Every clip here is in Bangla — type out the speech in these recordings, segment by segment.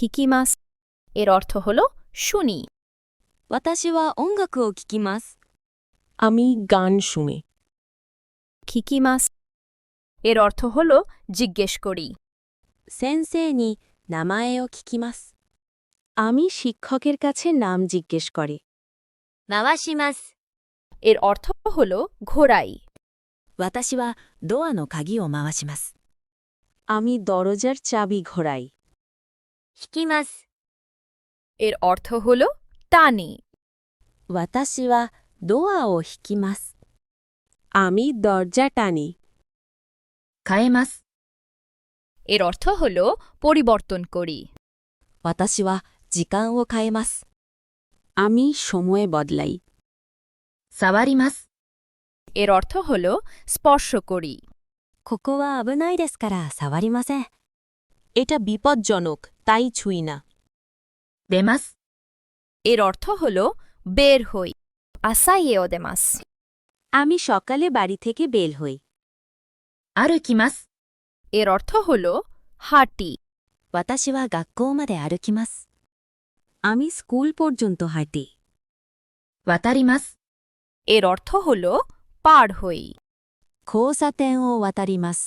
কিকিমাস এর অর্থ হল শুনি। 私は音楽を聴きます。 আমি গান শুনি। কিকিমাস এর অর্থ হল জিজ্ঞেস করি। 先生に名前を聞きます。 আমি শিক্ষকের কাছে নাম জিজ্ঞেস করে। 回します。 এর অর্থ হল ঘোরাই। 私はドアの鍵を回します。 আমি দরজার চাবি ঘোরাই। 引きます。 এর অর্থ হল টানি। 私はドアを引きます。 আমি দরজা টানি। 変えます。 এর অর্থ হল পরিবর্তন করি। 私は時間を変えます。 আমি সময় বদলাই। 触ります。 এর অর্থ হল স্পর্শ করি। ここは危ないですから触りません。 এটা বিপজ্জনক, তাই ছুঁই না। 出ます。 এর অর্থ হল বের হই। আসাইয়েও দেমাস। আমি সকালে বাড়ি থেকে বের হই। 歩きます。 এর অর্থ হল হাঁটি। 私は学校まで歩きます。 আমি স্কুল পর্যন্ত হাঁটি। 渡ります。 এর অর্থ হল পার হই। 交差点を渡ります。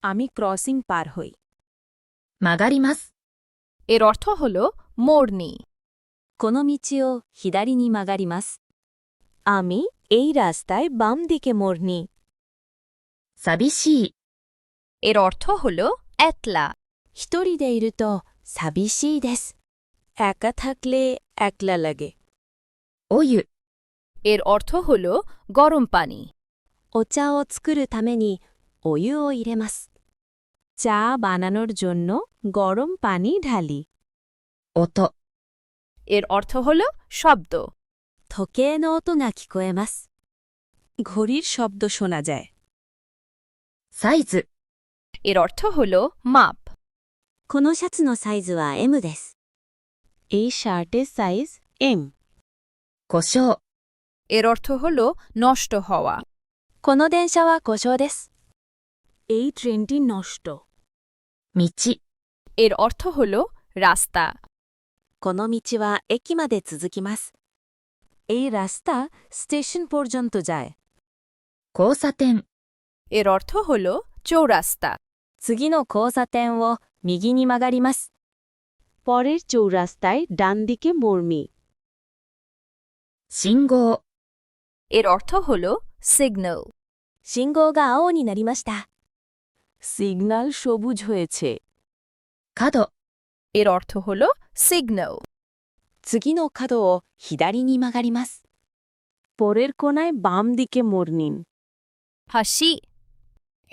আমি ক্রসিং পার হই। 曲がります。 এর অর্থ হল মোড়নি। この道を左に曲がります。 আমি এই রাস্তায় বাম দিকে মোড় নিই। 寂しい。 এর অর্থ হল একলা। 一人でいると寂しいです。 একা থাকলে একলা লাগে। お湯。 এর অর্থ হল গরম পানি। お茶を作るためにお湯を入れます。 চা বানানোর জন্য গরম পানি ঢালি। 音。 এর অর্থ হল শব্দ। 時計の音が聞こえます。 ঘড়ির শব্দ শোনা যায়। サイズ。 এর অর্থ হল মাপ। このシャツのサイズは M です。 এই শার্টের সাইজ এম। 故障。 এর অর্থ হল নষ্ট হওয়া। この電車は故障です。 এই ট্রেনটি নষ্ট। 道。 এর অর্থ হল রাস্তা। この道は駅まで続きます。 এই রাস্তা স্টেশন পর্যন্ত যায়। 交差点。 এর অর্থ হল চৌরাস্তা। 次の交差点を右に曲がります。 পরের চৌরাস্তায় ডান দিকে মোড়মি। 信号。 এর অর্থ হল সিগন্যাল। 信号が青になりました。 সিগন্যাল সবুজ হয়েছে। 角。 এর অর্থ হল সিগন্যাল। 次の角を左に曲がります。 পরের কোণায় বাম দিকে মোড় নিন। হাসি।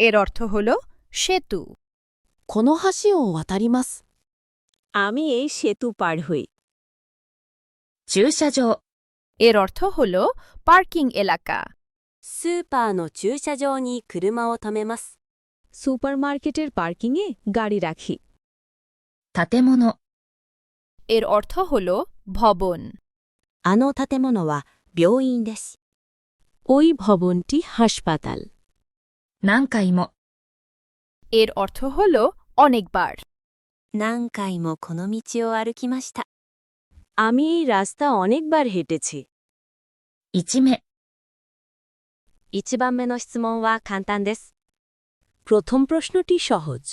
এর অর্থ হল সেতু। この橋を渡ります。 আমি এই সেতু পার হই। 駐車場。 এর অর্থ হল পার্কিং এলাকা। スーパーの駐車場に車を止めます。 সুপারমার্কেটের পার্কিংয়ে গাড়ি রাখি। 建物。 এর অর্থ হল ভবন। あの建物は病院です。 ওই ভবনটি হাসপাতাল। 何回も。 এর অর্থ হল অনেকবার। 何回もこの道を歩きました。 আমি এই রাস্তা অনেকবার হেঁটেছি। 1目。1番目の質問は簡単です。 প্রথম প্রশ্নটি সহজ।